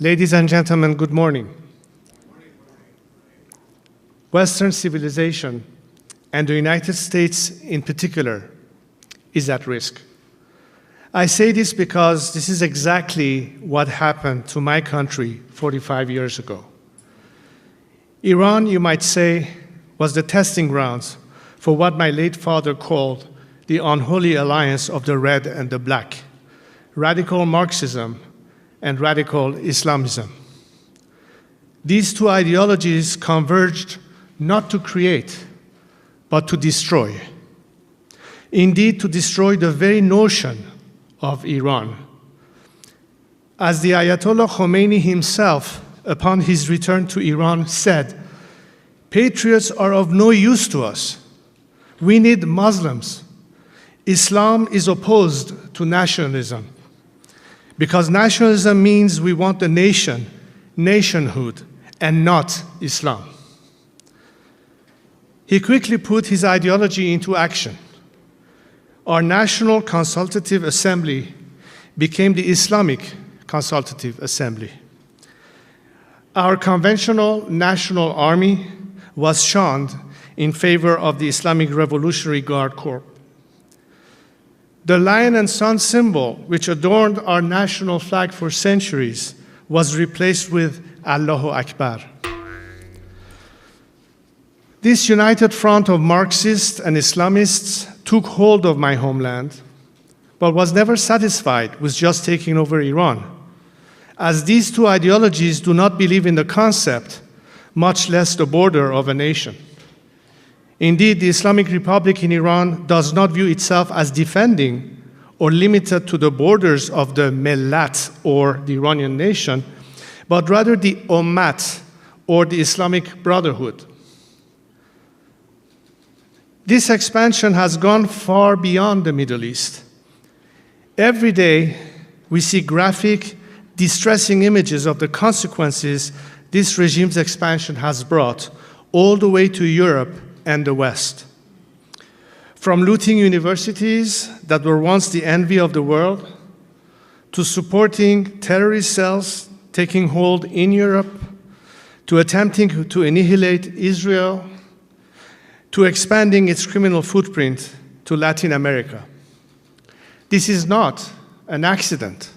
Ladies and gentlemen, good morning. Western civilization, and the United States in particular, is at risk. I say this because this is exactly what happened to my country 45 years ago. Iran, you might say, was the testing grounds for what my late father called the unholy alliance of the red and the black, radical Marxism and radical Islamism. These two ideologies converged not to create, but to destroy. Indeed, to destroy the very notion of Iran. As the Ayatollah Khomeini himself, upon his return to Iran, said, "Patriots are of no use to us. We need Muslims. Islam is opposed to nationalism, because nationalism means we want a nation, nationhood, and not Islam." He quickly put his ideology into action. Our National Consultative Assembly became the Islamic Consultative Assembly. Our conventional national army was shunned in favor of the Islamic Revolutionary Guard Corps. The lion and sun symbol, which adorned our national flag for centuries, was replaced with Allahu Akbar. This united front of Marxists and Islamists took hold of my homeland, but was never satisfied with just taking over Iran, as these two ideologies do not believe in the concept, much less the border of a nation. Indeed, the Islamic Republic in Iran does not view itself as defending or limited to the borders of the Millat, or the Iranian nation, but rather the Ummat, or the Islamic Brotherhood. This expansion has gone far beyond the Middle East. Every day, we see graphic, distressing images of the consequences this regime's expansion has brought all the way to Europe and the West. From looting universities that were once the envy of the world, to supporting terrorist cells taking hold in Europe, to attempting to annihilate Israel, to expanding its criminal footprint to Latin America. This is not an accident.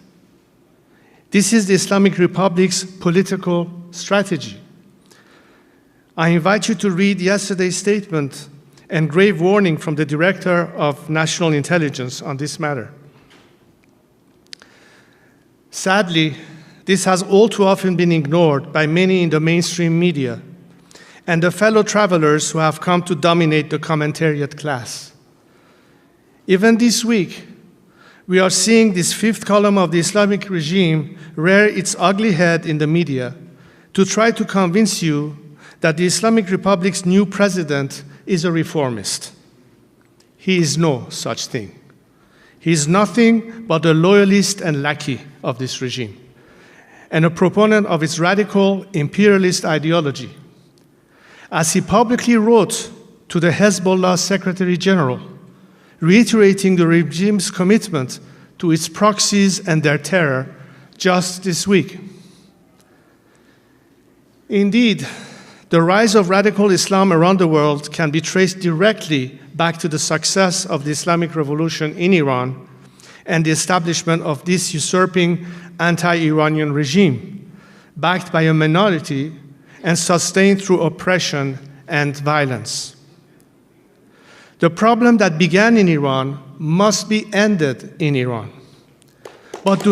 This is the Islamic Republic's political strategy. I invite you to read yesterday's statement and grave warning from the Director of National Intelligence on this matter. Sadly, this has all too often been ignored by many in the mainstream media and the fellow travelers who have come to dominate the commentariat class. Even this week, we are seeing this fifth column of the Islamic regime rear its ugly head in the media to try to convince you that the Islamic Republic's new president is a reformist. He is no such thing. He is nothing but a loyalist and lackey of this regime, and a proponent of its radical imperialist ideology. As he publicly wrote to the Hezbollah Secretary General, reiterating the regime's commitment to its proxies and their terror just this week. Indeed, the rise of radical Islam around the world can be traced directly back to the success of the Islamic Revolution in Iran and the establishment of this usurping anti-Iranian regime, backed by a minority and sustained through oppression and violence. The problem that began in Iran must be ended in Iran. But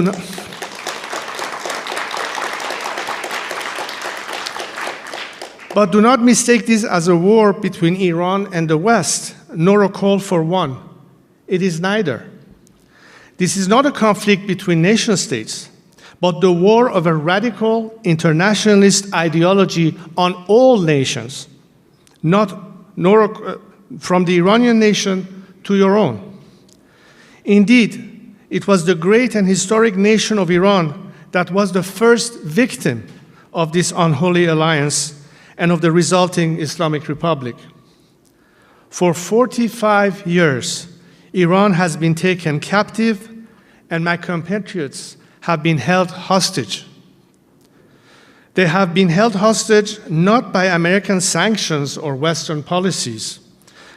do not mistake this as a war between Iran and the West, nor a call for one. It is neither. This is not a conflict between nation states, but the war of a radical internationalist ideology on all nations, from the Iranian nation to your own. Indeed, it was the great and historic nation of Iran that was the first victim of this unholy alliance and of the resulting Islamic Republic. For 45 years, Iran has been taken captive, and my compatriots have been held hostage. They have been held hostage not by American sanctions or Western policies,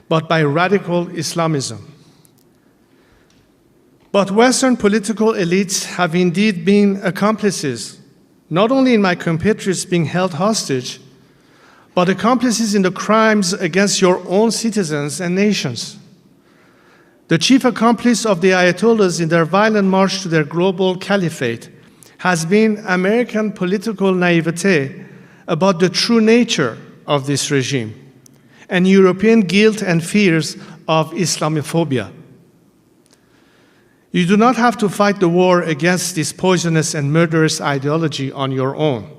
but by radical Islamism. But Western political elites have indeed been accomplices, not only in my compatriots being held hostage, but accomplices in the crimes against your own citizens and nations. The chief accomplice of the Ayatollahs in their violent march to their global caliphate has been American political naivete about the true nature of this regime and European guilt and fears of Islamophobia. You do not have to fight the war against this poisonous and murderous ideology on your own,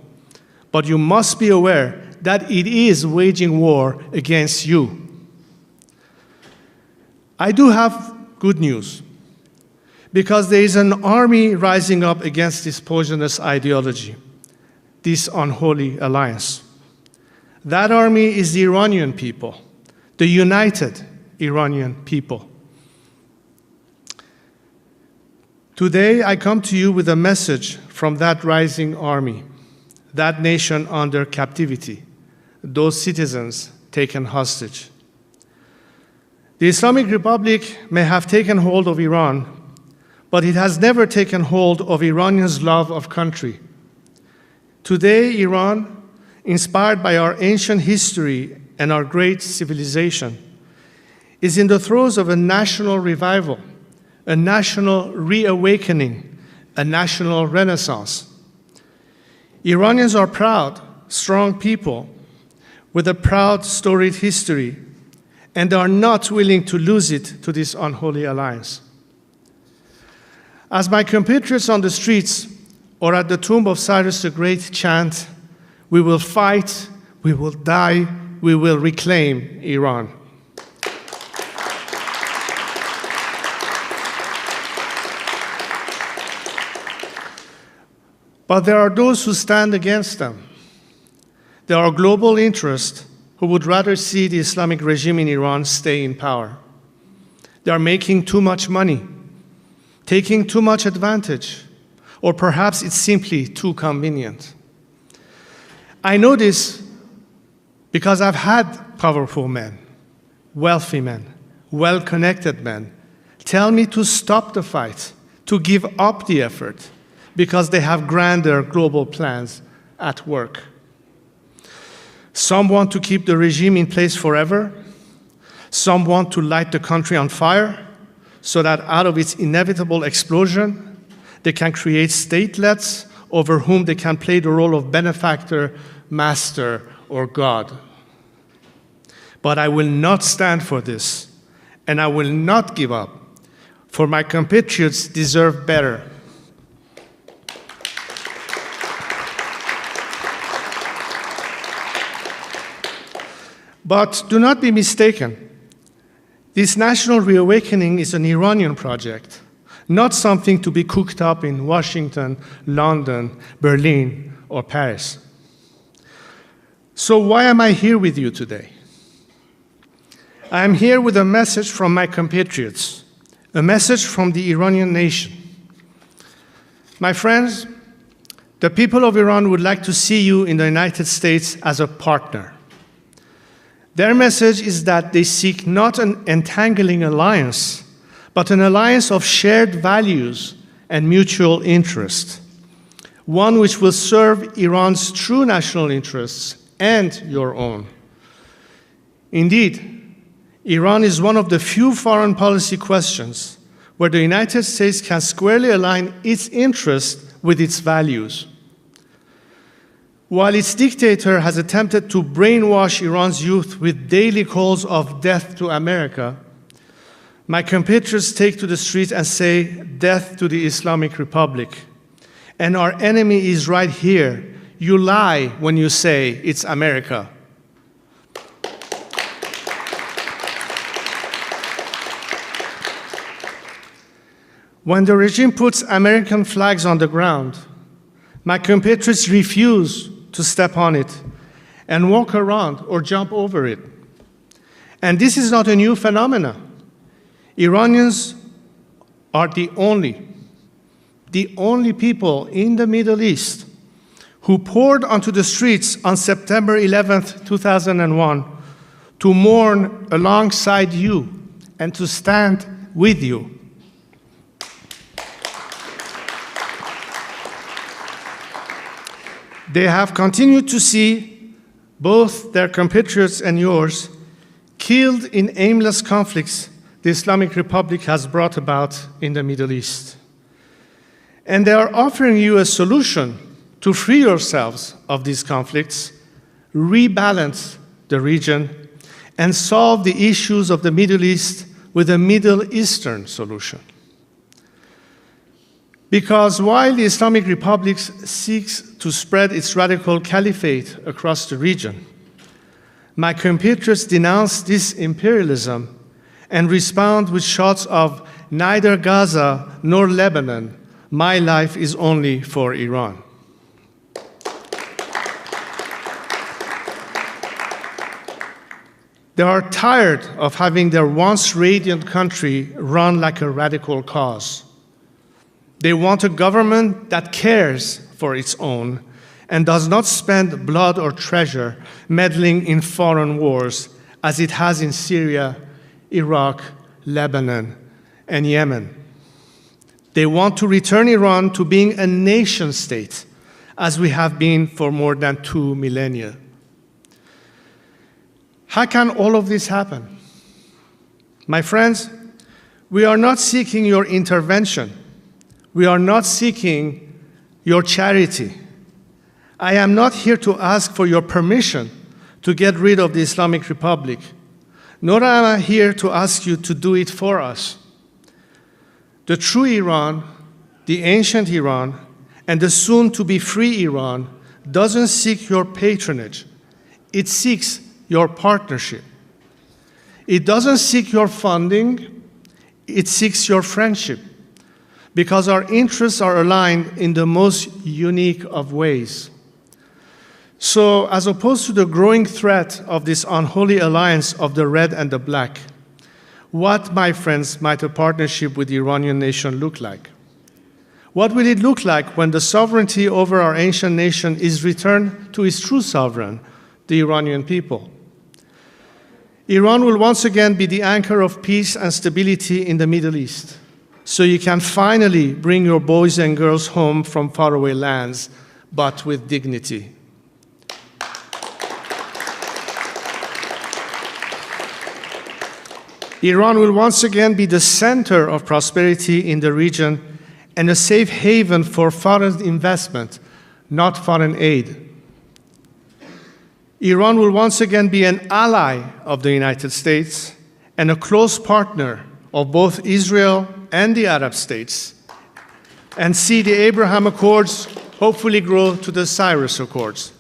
but you must be aware that it is waging war against you. I do have good news, because there is an army rising up against this poisonous ideology, this unholy alliance. That army is the Iranian people, the united Iranian people. Today, I come to you with a message from that rising army, that nation under captivity, those citizens taken hostage. The Islamic Republic may have taken hold of Iran, but it has never taken hold of Iranians' love of country. Today, Iran, inspired by our ancient history and our great civilization, is in the throes of a national revival, a national reawakening, a national renaissance. Iranians are proud, strong people with a proud, storied history, and are not willing to lose it to this unholy alliance. As my compatriots on the streets or at the tomb of Cyrus the Great chant, we will fight, we will die, we will reclaim Iran. But there are those who stand against them. There are global interests who would rather see the Islamic regime in Iran stay in power. They are making too much money, taking too much advantage, or perhaps it's simply too convenient. I know this because I've had powerful men, wealthy men, well-connected men tell me to stop the fight, to give up the effort, because they have grander global plans at work. Some want to keep the regime in place forever. Some want to light the country on fire so that out of its inevitable explosion, they can create statelets over whom they can play the role of benefactor, master, or God. But I will not stand for this, and I will not give up, for my compatriots deserve better. But do not be mistaken. This national reawakening is an Iranian project, not something to be cooked up in Washington, London, Berlin, or Paris. So why am I here with you today? I am here with a message from my compatriots, a message from the Iranian nation. My friends, the people of Iran would like to see you in the United States as a partner. Their message is that they seek not an entangling alliance, but an alliance of shared values and mutual interest, one which will serve Iran's true national interests and your own. Indeed, Iran is one of the few foreign policy questions where the United States can squarely align its interests with its values. While its dictator has attempted to brainwash Iran's youth with daily calls of death to America, my compatriots take to the streets and say, death to the Islamic Republic. And our enemy is right here. You lie when you say it's America. When the regime puts American flags on the ground, my compatriots refuse to step on it and walk around or jump over it. And this is not a new phenomenon. Iranians are the only people in the Middle East who poured onto the streets on September 11th, 2001, to mourn alongside you and to stand with you. They have continued to see both their compatriots and yours killed in aimless conflicts the Islamic Republic has brought about in the Middle East. And they are offering you a solution to free yourselves of these conflicts, rebalance the region, and solve the issues of the Middle East with a Middle Eastern solution. Because while the Islamic Republic seeks to spread its radical caliphate across the region, my compatriots denounce this imperialism and respond with shots of neither Gaza nor Lebanon, my life is only for Iran. They are tired of having their once radiant country run like a radical cause. They want a government that cares for its own and does not spend blood or treasure meddling in foreign wars as it has in Syria, Iraq, Lebanon, and Yemen. They want to return Iran to being a nation state, as we have been for more than 2 millennia. How can all of this happen? My friends, we are not seeking your intervention. We are not seeking your charity. I am not here to ask for your permission to get rid of the Islamic Republic, nor am I here to ask you to do it for us. The true Iran, the ancient Iran, and the soon-to-be free Iran doesn't seek your patronage. It seeks your partnership. It doesn't seek your funding, it seeks your friendship, because our interests are aligned in the most unique of ways. So, as opposed to the growing threat of this unholy alliance of the red and the black, what, my friends, might a partnership with the Iranian nation look like? What will it look like when the sovereignty over our ancient nation is returned to its true sovereign, the Iranian people? Iran will once again be the anchor of peace and stability in the Middle East, so you can finally bring your boys and girls home from faraway lands, but with dignity. Iran will once again be the center of prosperity in the region and a safe haven for foreign investment, not foreign aid. Iran will once again be an ally of the United States and a close partner of both Israel and the Arab states, and see the Abraham Accords hopefully grow to the Cyrus Accords.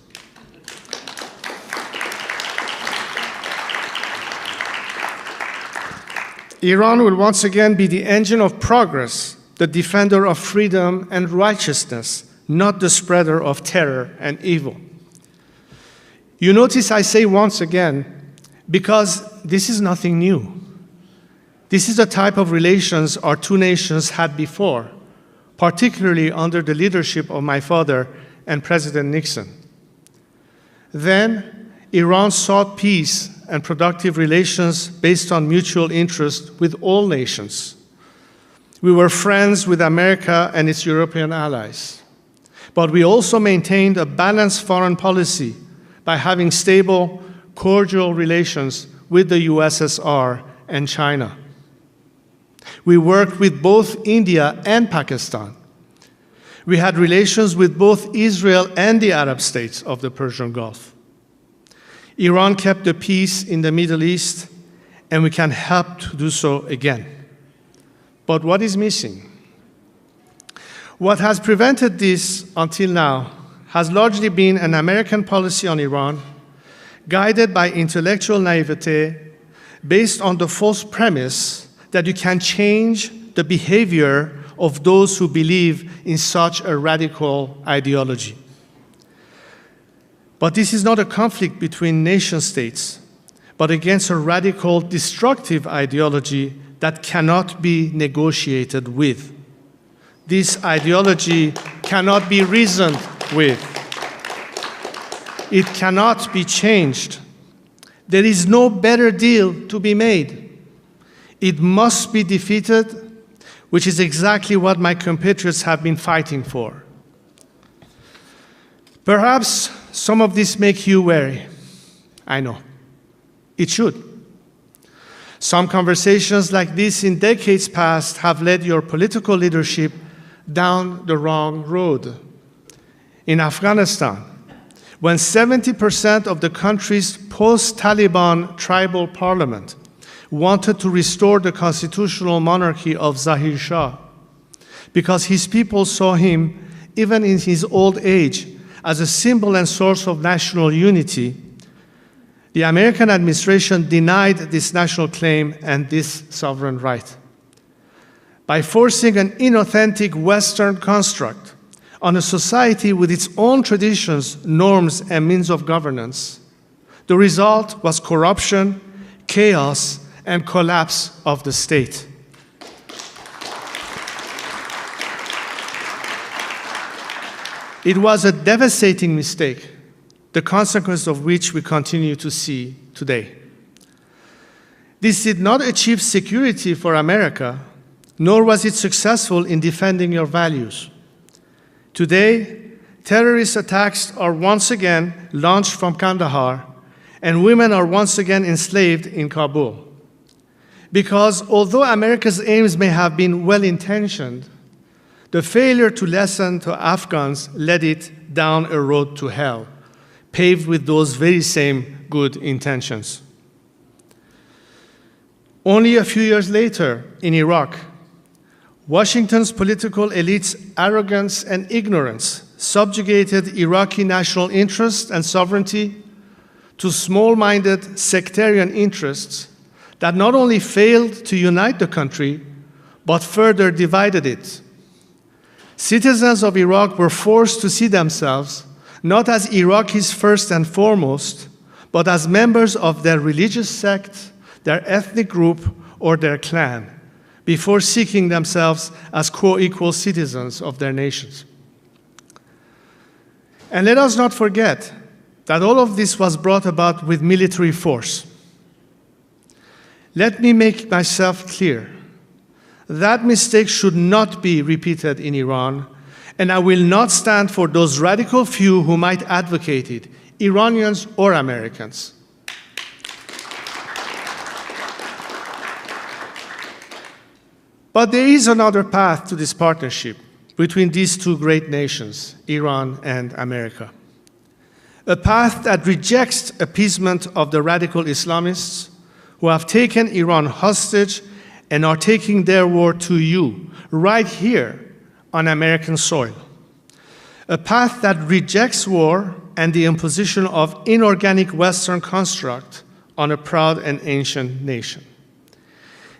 Iran will once again be the engine of progress, the defender of freedom and righteousness, not the spreader of terror and evil. You notice I say once again, because this is nothing new. This is the type of relations our two nations had before, particularly under the leadership of my father and President Nixon. Then, Iran sought peace and productive relations based on mutual interest with all nations. We were friends with America and its European allies. But we also maintained a balanced foreign policy by having stable, cordial relations with the USSR and China. We worked with both India and Pakistan. We had relations with both Israel and the Arab states of the Persian Gulf. Iran kept the peace in the Middle East, and we can help to do so again. But what is missing? What has prevented this until now has largely been an American policy on Iran, guided by intellectual naivete, based on the false premise that you can change the behavior of those who believe in such a radical ideology. But this is not a conflict between nation states, but against a radical, destructive ideology that cannot be negotiated with. This ideology cannot be reasoned with. It cannot be changed. There is no better deal to be made. It must be defeated, which is exactly what my compatriots have been fighting for. Perhaps some of this makes you wary. I know. It should. Some conversations like this in decades past have led your political leadership down the wrong road. In Afghanistan, when 70% of the country's post-Taliban tribal parliament wanted to restore the constitutional monarchy of Zahir Shah, because his people saw him, even in his old age, as a symbol and source of national unity, the American administration denied this national claim and this sovereign right. By forcing an inauthentic Western construct on a society with its own traditions, norms, and means of governance, the result was corruption, chaos, and collapse of the state. It was a devastating mistake, the consequence of which we continue to see today. This did not achieve security for America, nor was it successful in defending your values. Today, terrorist attacks are once again launched from Kandahar, and women are once again enslaved in Kabul. Because although America's aims may have been well-intentioned, the failure to listen to Afghans led it down a road to hell, paved with those very same good intentions. Only a few years later, in Iraq, Washington's political elites' arrogance and ignorance subjugated Iraqi national interest and sovereignty to small-minded sectarian interests that not only failed to unite the country, but further divided it. Citizens of Iraq were forced to see themselves not as Iraqis first and foremost, but as members of their religious sect, their ethnic group, or their clan, before seeking themselves as co-equal citizens of their nations. And let us not forget that all of this was brought about with military force. Let me make myself clear. That mistake should not be repeated in Iran, and I will not stand for those radical few who might advocate it, Iranians or Americans. But there is another path to this partnership between these two great nations, Iran and America. A path that rejects appeasement of the radical Islamists who have taken Iran hostage and are taking their war to you, right here on American soil. A path that rejects war and the imposition of inorganic Western construct on a proud and ancient nation.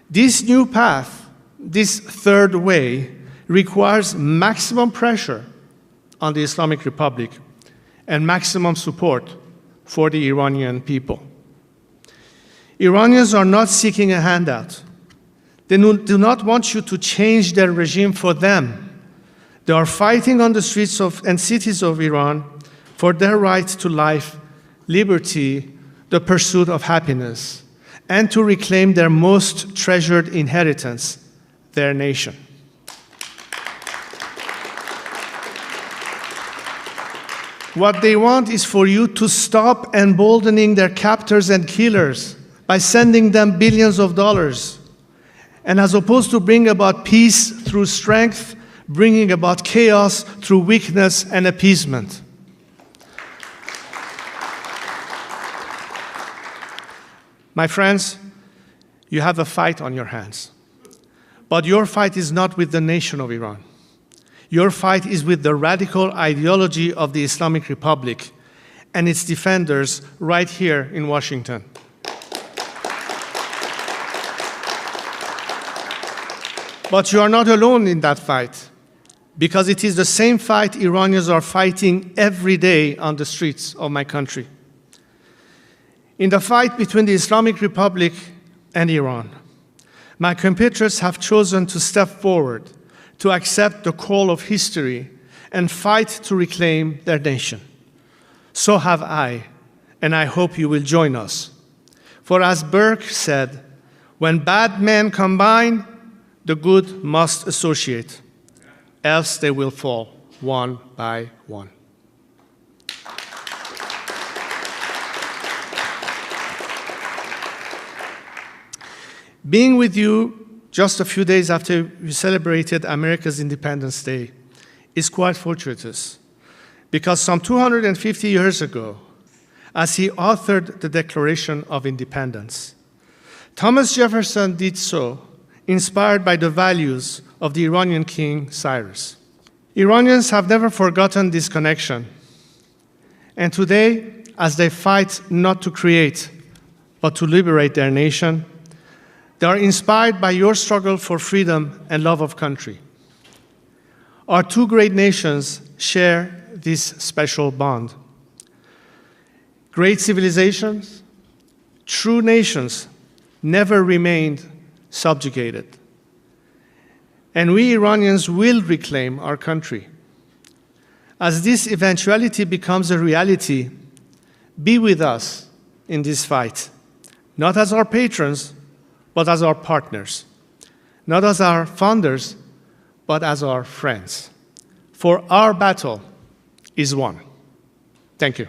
This new path, this third way, requires maximum pressure on the Islamic Republic and maximum support for the Iranian people. Iranians are not seeking a handout. They do not want you to change their regime for them. They are fighting on the streets and cities of Iran for their right to life, liberty, the pursuit of happiness, and to reclaim their most treasured inheritance, their nation. What they want is for you to stop emboldening their captors and killers by sending them billions of dollars. And as opposed to bring about peace through strength, bringing about chaos through weakness and appeasement. My friends, you have a fight on your hands. But your fight is not with the nation of Iran. Your fight is with the radical ideology of the Islamic Republic and its defenders right here in Washington. But you are not alone in that fight, because it is the same fight Iranians are fighting every day on the streets of my country. In the fight between the Islamic Republic and Iran, my compatriots have chosen to step forward, to accept the call of history, and fight to reclaim their nation. So have I, and I hope you will join us. For as Burke said, when bad men combine, the good must associate, else they will fall one by one. Being with you just a few days after we celebrated America's Independence Day is quite fortuitous, because some 250 years ago, as he authored the Declaration of Independence, Thomas Jefferson did so, inspired by the values of the Iranian king Cyrus. Iranians have never forgotten this connection, and today, as they fight not to create, but to liberate their nation, they are inspired by your struggle for freedom and love of country. Our two great nations share this special bond. Great civilizations, true nations, never remained subjugated. And we Iranians will reclaim our country. As this eventuality becomes a reality, be with us in this fight, not as our patrons, but as our partners, not as our founders, but as our friends. For our battle is won. Thank you.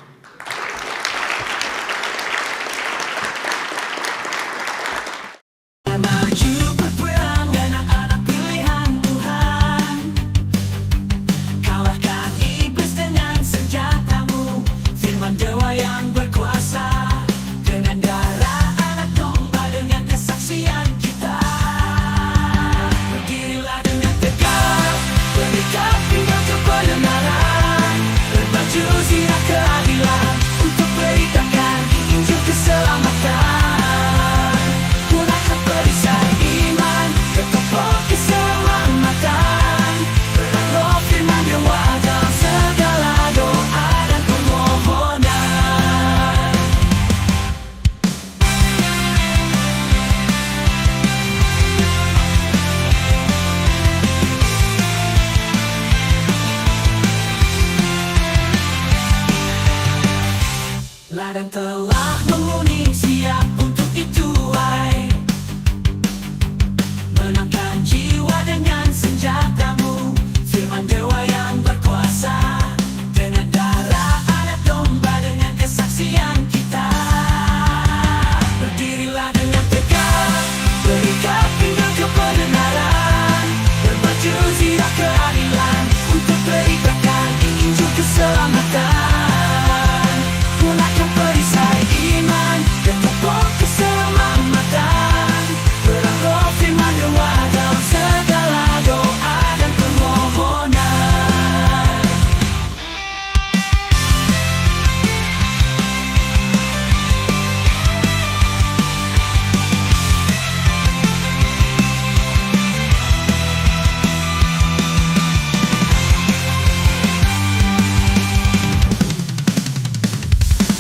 Dan telah menguning siap untuk itu, hai. Menangkan jiwa dengan senjatamu, firman dewa yang berkuasa. Dengan darah anak domba, dengan kesaksian kita. Berdirilah dengan tegak, berikat pinggang kebenaran, berbaju zirah keadilan, untuk beritakan Injil keselamatan. Gunakan perisai iman dan topeng keselamatan, perang roh firman dewa dalam segala doa dan permohonan.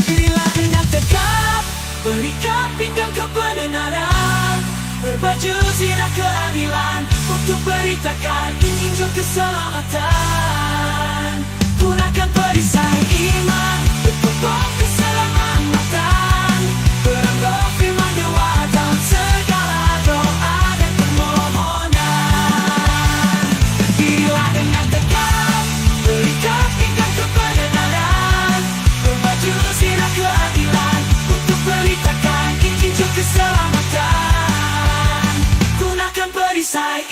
Dirilah dengan tegap, berikan pinggang kebenaran, berbaju zirah keadilan, untuk beritakan Injil keselamatan. Gunakan perisai iman, bertopeng keselamatan, perang roh firman dewa dalam segala doa dan permohonan. Dirilah dengan tegap, berikan pinggang kebenaran, berbaju zirah keadilan, untuk beritakan Injil keselamatan. Gunakan perisai